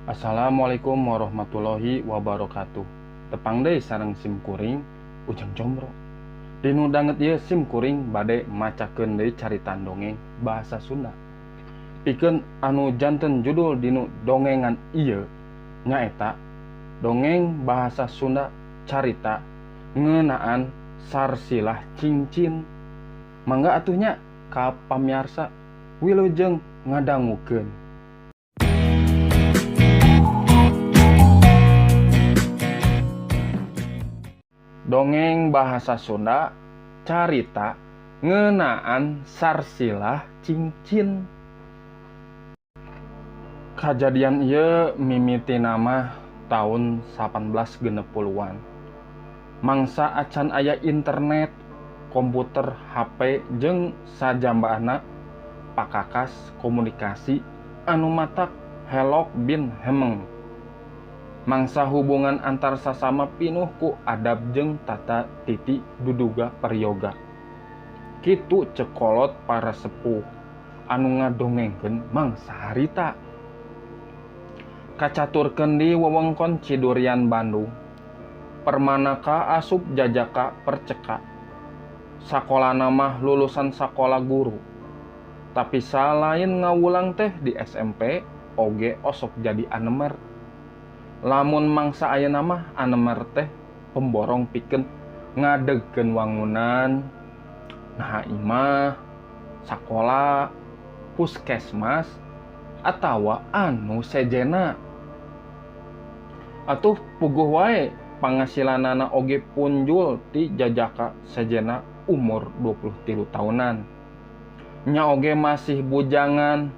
Assalamualaikum warahmatullahi wabarakatuh. Tepang deui sareng sim kuring Ujang Combro. Dinu danget ieu sim kuring bade macakeun deui carita dongeng bahasa Sunda. Pikeun anu janten judul dinu dongengan ieu nyaeta dongeng bahasa Sunda carita ngeunaan sarsilah cincin. Mangga atuh nya ka pamiarsa wilujeng ngadangukeun. Dongeng bahasa Sunda carita ngeunaan sarsilah cincin. Kajadian ieu mimitina mah tahun 1860-an. Mangsa acan aya internet, komputer, HP jeung sajambaana pakakas komunikasi anu matak helok bin hemeng. Mangsa hubungan antar sasama pinuh ku adab jeung tata titi duduga peryoga. Kitu cekolot para sepuh anu ngadongengkeun mangsa harita. Kacaturkeun di wewengkon Cidurian Bandung. Permanaka asup jajaka perceka. Sakolana mah lulusan sakola guru. Tapi salain ngawulang teh di SMP oge osok jadi anemer. Lamun mangsa ayeuna mah anemer teh pemborong pikeun ngadegkeun wangunan, naha imah, sakola, puskesmas, atawa anu sejena. Atuh puguh wae pangasilanana oge punjul ti jajaka sejena umur 23 tahunan. Nya oge masih bujangan,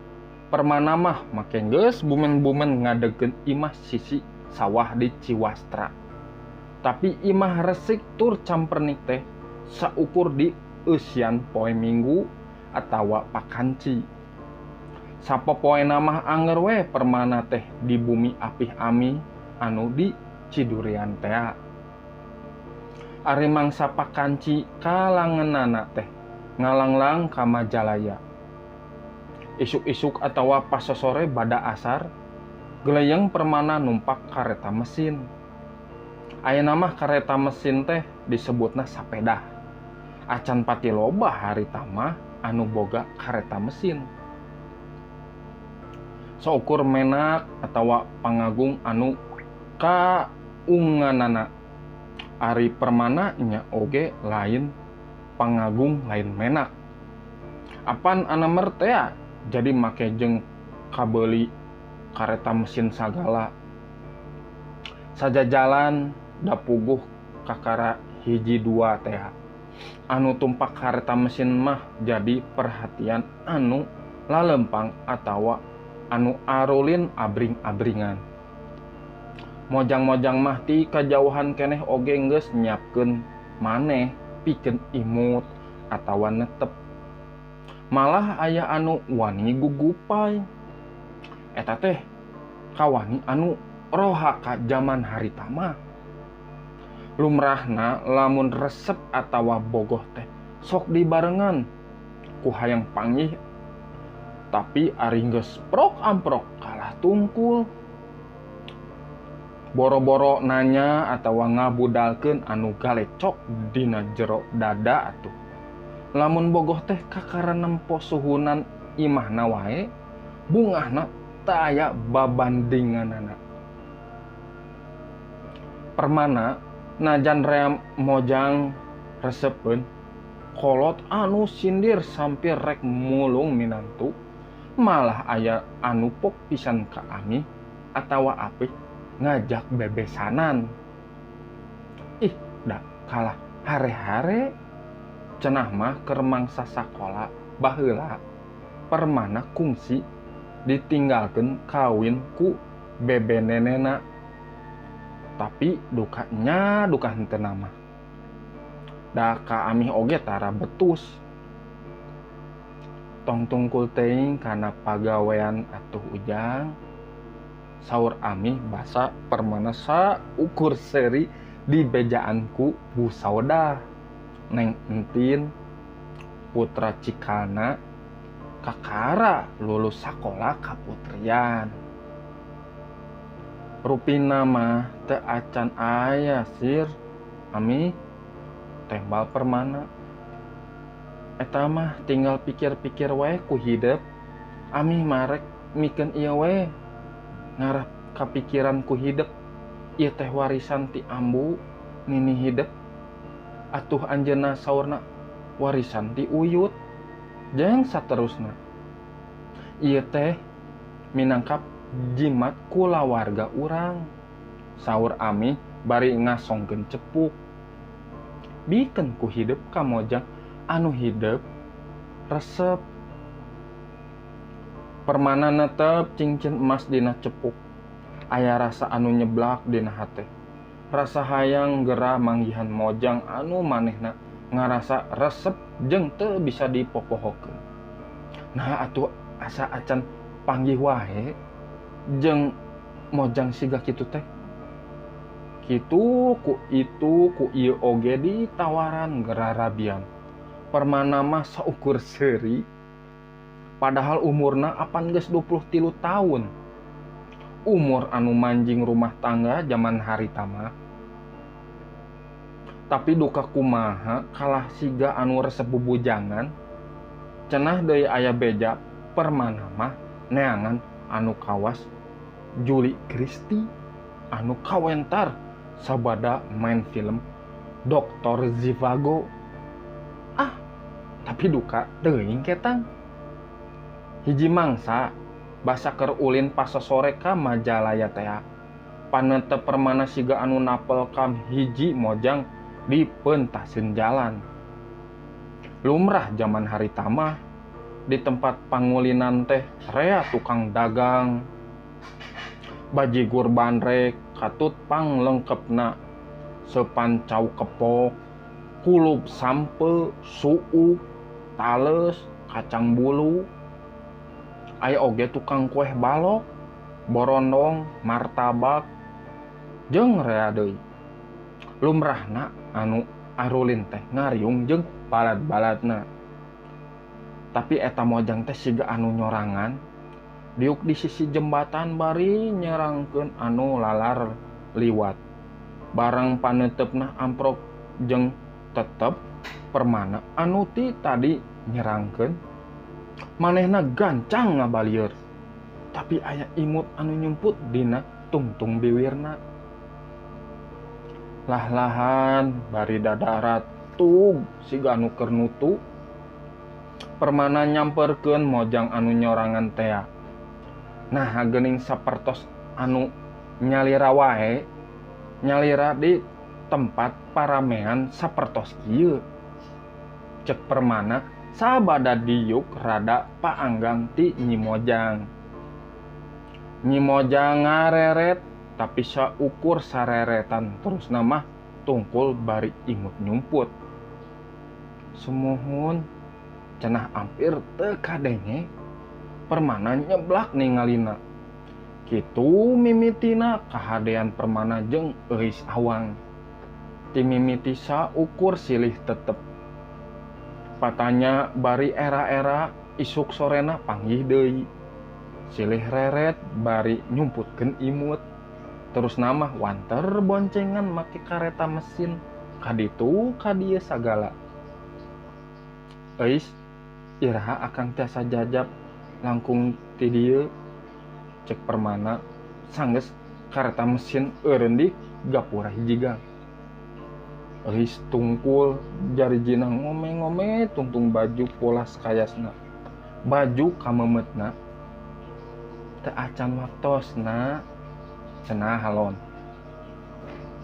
permana mah make geus bumen-bumen ngadegkeun imah sisi sawah di Ciwastra. Tapi imah resik tur campernik teh saukur di eusian poe Minggu atawa pakanci. Sapopoena mah anger we permana teh di bumi apih ami anu di Cidurian teh. Ari mangsa pakanci kalangeunana teh ngalanglang ka Majalaya. Isuk-isuk atawa pas sore bada asar, geleyeng permana numpak kareta mesin. Ayeuna mah kareta mesin teh disebutna sapeda. Acan pati loba harita mah anu boga kareta mesin. Saukur menak atawa pangagung anu kaunganana. Ari permana nya oge lain pangagung lain menak. Apan anemer teh jadi make jeung kabeuli kareta mesin sagala. Saja jalan da puguh kakara hiji dua teh. Anu tumpak kareta mesin mah jadi perhatian anu lalempang atawa anu arulin abring-abringan. Mojang-mojang mah ti kajauhan keneh oge geus nyiapkeun maneh pikeun imut atawa netep. Malah aya anu wani gugupai. Eta teh kawani anu rohaka zaman harita mah. Lumrahna lamun resep atawa bogoh teh sok dibarengan ku hayang panggih. Tapi ari geus prok-amprok kalah tungkul. Boro-boro nanya atawa ngabudalkeun anu galecok dina jero dada atuh. Lamun bogoh teh kakara nempo suhunan imahna wae, bungahna teu aya babandinganana. Permana najan rea mojang resepeun, kolot anu sindir sampir rek mulung minantu, malah aya anu pok pisan ka ami atawa apih ngajak bebesanan. Ih, da kalah hare-hare. Cenah mah keur mangsa sakola baheula permana kungsi ditinggalkeun kawin ku bebe nenena. Tapi dukanya duka henteu mah. Da ka amih oge tara betus. Tong tungkul teuing kana pagawean atuh Ujang. Saur amih basa permana saukur seuri di bejaanku Bu Sauda. Neng Entin putra Cikana kakara lulus sakola kaputrian. Rupina mah teu acan aya sir ami tembal permana. Eta mah tinggal pikir-pikir wae ku hidup. Ami marek mikeun ieu we ngarah kapikiran ku hidup. Ieu teh warisan ti ambu nini hidup. Atuh anjeunna saurna warisan ti uyut. Jeung saterusna. Ieu teh minangkap jimat kulawarga urang. Saur ami bari ngasongkeun cepuk. Bikeun ku hidup kamojang anu hidup resep. Permana netep cincin emas dina cepuk. Aya rasa anu nyeblak dina hate. Rasa hayang gerah manggihan mojang anu manehna ngarasa resep jeung teu bisa dipopohokeun. Nah atuh asa acan panggih wae jeung mojang siga kitu teh. Kitu ku itu ku ieu oge ditawaran gerarabian. Permana mah saukur seuri. Padahal umurna apan geus 23 tahun. Umur anu manjing rumah tangga zaman harita mah. Tapi duka kumaha kalah siga anu resep bubujangan. Cenah deui aya beja permana mah neangan anu kawas Julie Christie anu kawentar sabada main film Dr. Zhivago. Tapi duka teuing ketang. Hiji mangsa basa keur ulin pas sore ka Majalaya teh. Panetep permana siga anu napel kam hiji mojang di peuntaseun jalan. Lumrah zaman harita mah di tempat pangulinan teh rea tukang dagang. Bajigur bandrek katut panglengkepna sepancau kepok, kulup sampe, suuk, tales, kacang bulu. Aya oge tukang kueh balok, borondong, martabak, jeung rea deui. Lumrahna anu arulin teh ngariung jeung balad-baladna. Tapi eta mojang teh siga anu nyorangan, diuk di sisi jembatan bari nyerangkeun anu lalar liwat. Barang panetepna amprok jeung tetep permana anu ti tadi nyerangkeun manehna gancang ngabalieur. Tapi aya imut anu nyumput dina tungtung biwirna. Lah-lahan bari dadarat tug siga anu keur nutu. Permana nyamperkeun mojang anu nyorangan teh. Nah geuning sapertos anu nyalira wae, nyalira di tempat paramean sapertos kieu. Cek permana sabada diuk rada paanggang ti Nyi Mojang. Nyi Mojang ngareret tapi saukur sareretan terus nama tungkul bari imut nyumput. Sumuhun cenah ampir teu kadenge permana nyeblak ningalina. Kitu mimitina kahadean permana jeung euis awang. Ti mimiti saukur silih tetep. Patanya bari era-era isuk sorena panggih deui. Silih reret bari nyumputkeun imut. Terus nama wanter boncengan make kareta mesin kaditu kadieu sagala. Euis iraha akang tiasa jajab langkung ti dieu. Cek permana sanggeus kareta mesin eureun di gapura hiji gang. Euis tungkul jarijina ngome-ngome tungtung baju polas kayasna. Baju kamemetna teu acan waktosna cenah halon.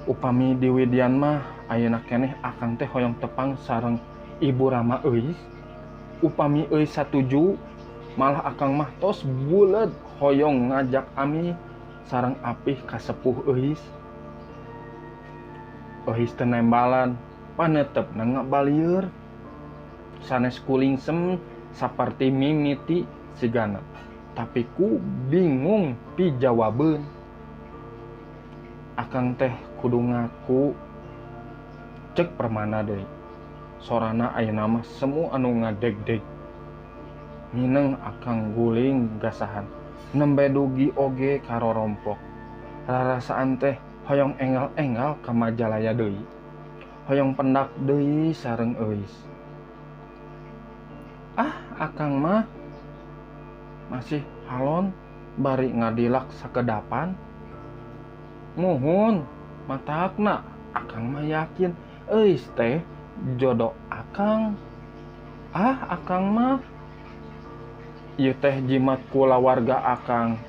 Upami di Widian mah ayeuna keneh akang teh hoyong tepang sareng Ibu Rama euis. Upami euis satuju malah akang mah tos bulet hoyong ngajak ami sareng apih ka sepuh euis. Euis teu nembalan, panetepna ngabalieur. Sanes kulingsem saperti mimiti sigana. Tapi ku bingung pijawabeun. Akang teh kudu ngaku. Cek permana deui. Sorana ayeuna mah semu anu ngadeg-deg. Mineng akang guling gasahan. Nembe dugi oge karorompok. rarasaan teh hoyong enggal-enggal ka Majalaya deui. Hoyong pendak deui sareng euis. Akang mah masih halon bari ngadilak sakedapan. Muhun, matakna akang mah yakin euis teh jodoh akang. Akang mah ieu teh jimat kulawarga akang.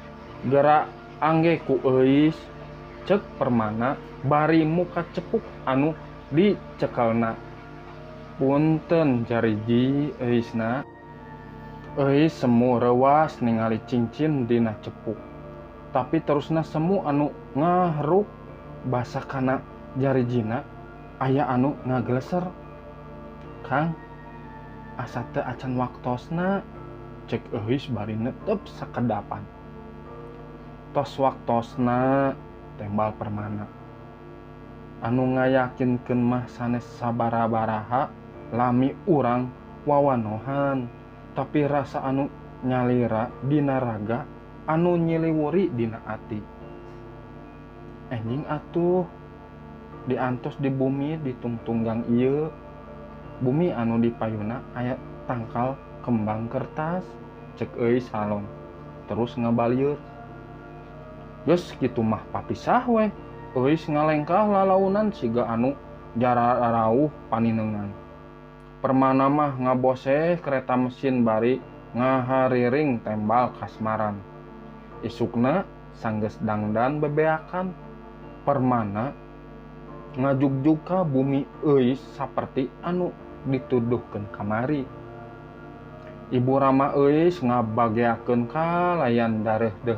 Gerak angge ku euis, cek Permana bari muka cepuk anu dicekelna. Punten jariji euisna. Euis semu rewas ningali cincin dina cepuk. Tapi terusna semu anu ngahruk basa kana jarijina aya anu ngagleser. Kang, asa teu acan waktosna, cek euis bari netep sakedapan. Tos waktosna tembal Permana. Anu ngayakinkeun mah sanes sabara-baraha lami urang wawanohan, tapi rasa anu nyalira dina raga anu nyiliwuri dina ati. Enjing atuh diantos di bumi ditungtunggang ieu. Bumi anu dipayuna aya tangkal kembang kertas, cek euis halon. Terus ngabalieur. Geus kitu mah papisah we. Euis ngalengkah lalaunan siga anu jararauh paninengan. Permana mah ngaboseh kereta mesin bari ngahariring tembal kasmaran. Isukna sanggeus dangdan bebeakan. Permana ngajugjug ka bumi euis saperti anu dituduhkeun kamari. Ibu Rama euis ngabageakeun kalayan darehdeh.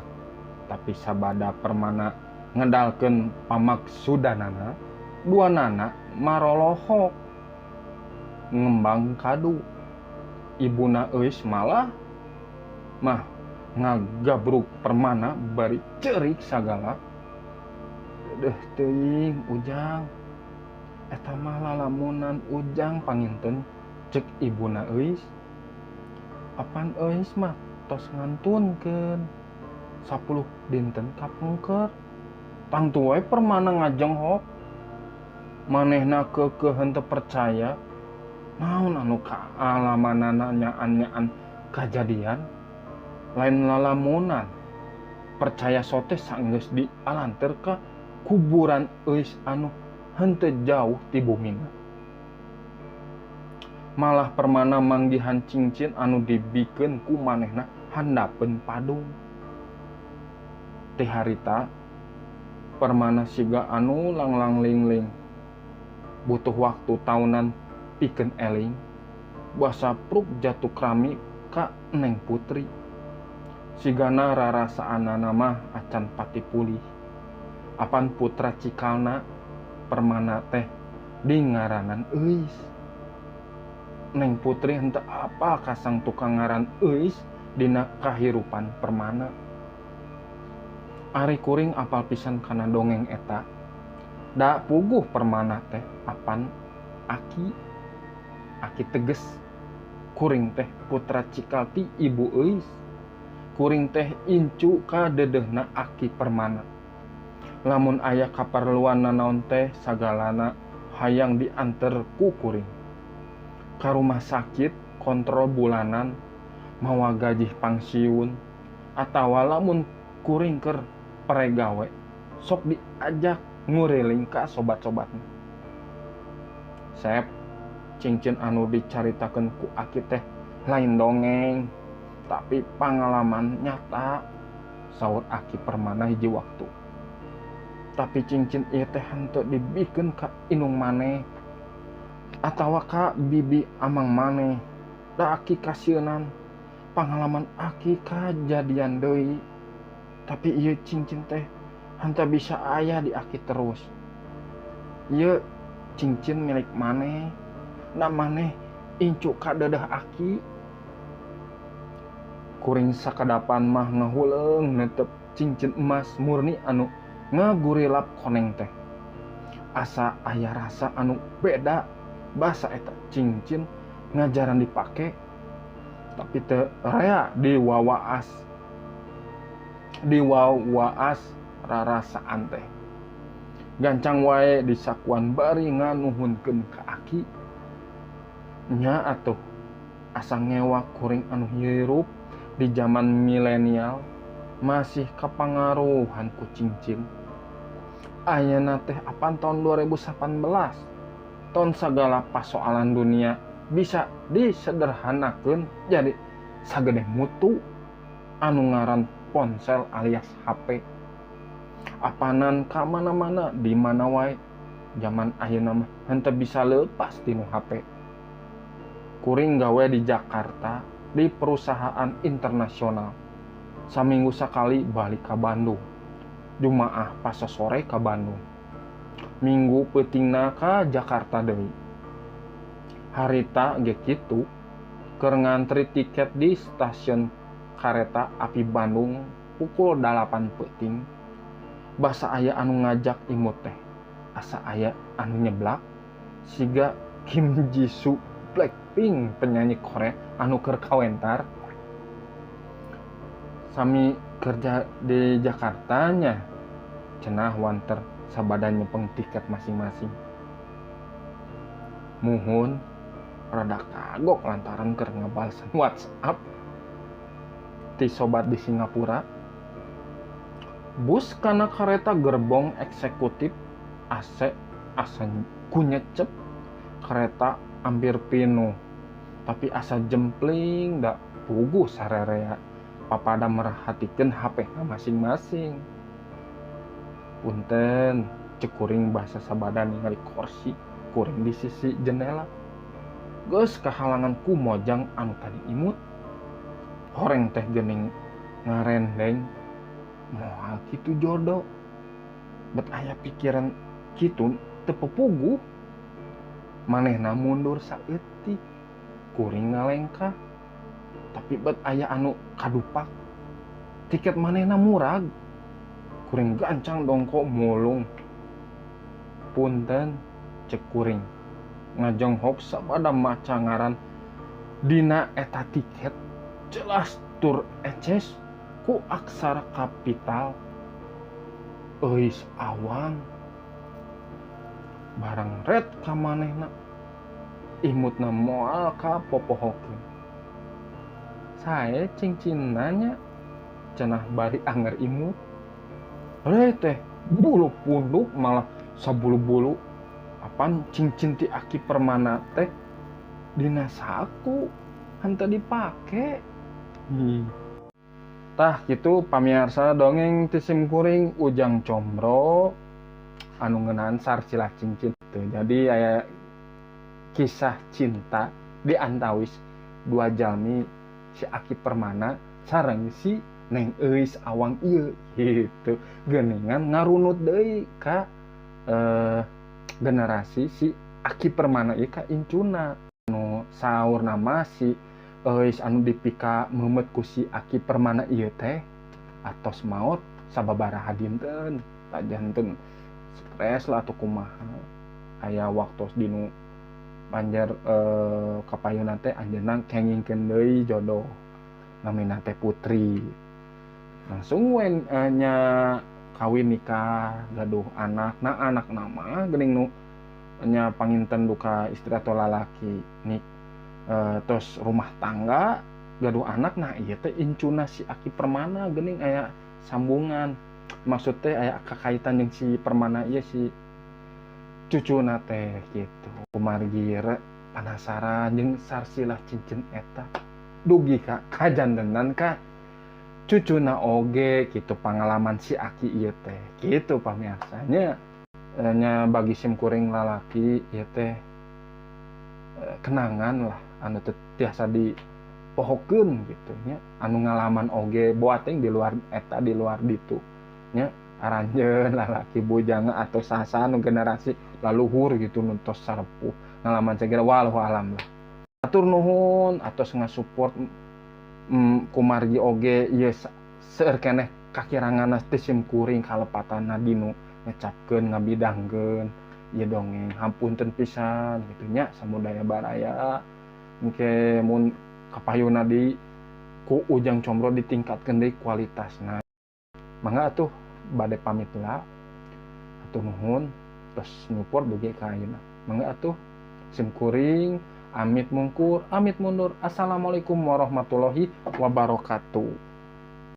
Tapi sabada Permana ngedalkeun pamaksudanana, duanana marolohok ngembang kadu. Ibuna euis malah ngagabruk Permana bari ceurik sagala. Deuh teuing Ujang, eta mah lalamunan Ujang panginten, cek ibuna euis. Apan euis mah tos ngantunkeun 10 dinten kapungker. Tangtu wae Permana ngajenghok. Manehna keukeuheun teu percaya. Naon anu kaalamanana nyaan-nyaan kajadian. Lain lalamunan. Percaya sote sanggeus dialanter ka kuburan euis anu henteu jauh ti bumina. Malah Permana manggihan cincin anu dibikeun ku manehna handapeun padung. Teh harita Permana siga anu langlang lingling. Butuh waktu tahunan pikeun eling. Basa pruk jatuh krami ka Neng Putri. Sigana rarasaanana mah acan pati pulih. Apan putra cikalna Permana teh dingaranan euis. Neng Putri henteu apal kasang tukang ngaran euis dina kahirupan Permana. Ari kuring apal pisan kana dongeng eta. Da puguh Permana teh apan Aki teges. Kuring teh putra cikal ti ibu euis. Kuring teh incu ka dedehna Aki Permana. Lamun aya kaperluan nanaon teh sagalana hayang dianter ku kuring. Ka rumah sakit kontrol bulanan, mawa gaji pangsiun, atawa lamun kuring keur paregawe sok diajak nguriling ka sobat-sobatna. Sep, cincin anu dicaritakeun ku Aki teh lain dongeng, tapi pangalaman nyata, saur Aki Permana hiji waktu. Tapi cincin ieu teh henteu dibikeun ka inung maneh atawa ka bibi amang maneh. Da Aki kasieun pangalaman Aki kajadian deui. Tapi ieu cincin teh henteu bisa aya di Aki terus. Ieu cincin milik maneh, da maneh incu ka dedeh Aki. Kuring sakadapan mah ngahuleung netep cincin emas murni anu ngagurilap koneng teh. Asa aya rasa anu beda basa eta cincin ngajaran dipake, tapi teu rea diwawaas rarasaan teh. Gancang wae disakuan bari nganuhunkeun ka aki. Nya atuh asa ngewa kuring anu hirup di zaman milenial masih kapangaruhan ku cingcing. Ayeuna teh apan tahun 2018. Tahun sagala pasoalan dunia bisa disederhanakeun jadi sagede mutu anu ngaran ponsel alias HP. Apanan ka mana-mana di mana wae. Zaman ayeuna mah henteu bisa leupas tinu HP. Kuring gawe di Jakarta di perusahaan internasional. Saminggu sakali balik ka Bandung. Jumaah pas sore ka Bandung. Minggu peutingna ka Jakarta deui. Harita ge kitu keur ngantri tiket di stasiun kareta api Bandung pukul 8 peuting. Basa aya anu ngajak imut teh. Asa aya anu nyeblak siga Kim Jisoo Blackpink penyanyi Korea anu keur kawentar. Sami kerja di Jakarta nya cenah wanter sabadan nyepeng tiket masing-masing. Muhun rada kagok lantaran keur ngabalesan WhatsApp ti sobat di Singapura. Bus kana kareta gerbong eksekutif AC asa kunyecep, kereta hampir penuh tapi asa jempling da puguh sarerea papada merhatikeun HP masing-masing. Punten cek kuring basa sabadan ningali kursi kuring di sisi jendela geus kahalangan ku mojang anu tadi imut. Horeng teh geuning ngarendeng moal kitu jodoh. Bet aya pikiran kitu teu pepuguh. Manehna mundur saeutik kuring ngalengkah. Tapi bet aya anu kadupak. Tiket manehna murag. Kuring gancang dongko mulung. Punten cek kuring. Ngajonghok sabada maca ngaran dina eta tiket jelas tur eces ku aksara kapital. Euis awang. Barang red ka manehna. Imutna moal ka popohokeun. Sae cingcinna nya cenah bari anger imut. Teh bulu punduk malah sabulu-bulu. Apan cincin ti aki permana teh dina saku henteu dipake. Tah kitu pamiarsa dongeng ti sim kuring Ujang Combro anu ngeunaan sarsilah cincin. Jadi aya kisah cinta di antawis dua jalmi si Aki Permana sareng si Neng Euis Awang ieu gitu. Geuningan ngarunut deui ka generasi si Aki Permana ieu ka incuna. Anu saur nama si Euis anu dipika meumet ku si Aki Permana ieu teh atos maot sababaraha dinten, tak janten stres lah atau kumaha. Aya waktos dinu panjer kapayuna teh anjeunna kengingkeun deui jodoh namina teh putri. Langsung we nya kawin nikah gaduh anak. Nah anak nama geuning nu nya panginten duka istri atau lalaki nik terus rumah tangga gaduh anak. Nah ieu teh incuna si Aki Permana geuning aya sambungan. Maksud teh aya kakaitan jeung si Permana ieu si cucuna teh gitu. Kumargi penasaran jeung sarsilah cincin eta. Dugi ka kajantenan ka cucuna oge gitu pengalaman si Aki ieu teh. Gitu pamiarsanya nya bagi sim kuring lalaki ieu teh kenangan lah anu teu tiasa dipohokeun gitu nya. Anu ngalaman oge boa teh di luar eta di luar ditu nya. Aranjeun lalaki bujang atau sasa nu generasi laluhur gitu nu tos sarepuh ngalaman segala walau alam lah. Atur nuhun atos ngasupport kumargi oge ieu seueur keneh kakiranganna teh sim kuring kalepatanna dinu ngecapkeun ngabidangkeun ieu dongeng. Hampunten pisan kitu nya samudaya baraya engke mun kapayuna di ku Ujang Combro ditingkatkeun deui kualitasna. Mangga atuh bade pamit lah. Atuh nuhun, terus nyupport dugi ka ayeuna. Mangga atuh sim kuring, amit mungkur, amit mundur. Assalamualaikum warahmatullahi wabarakatuh.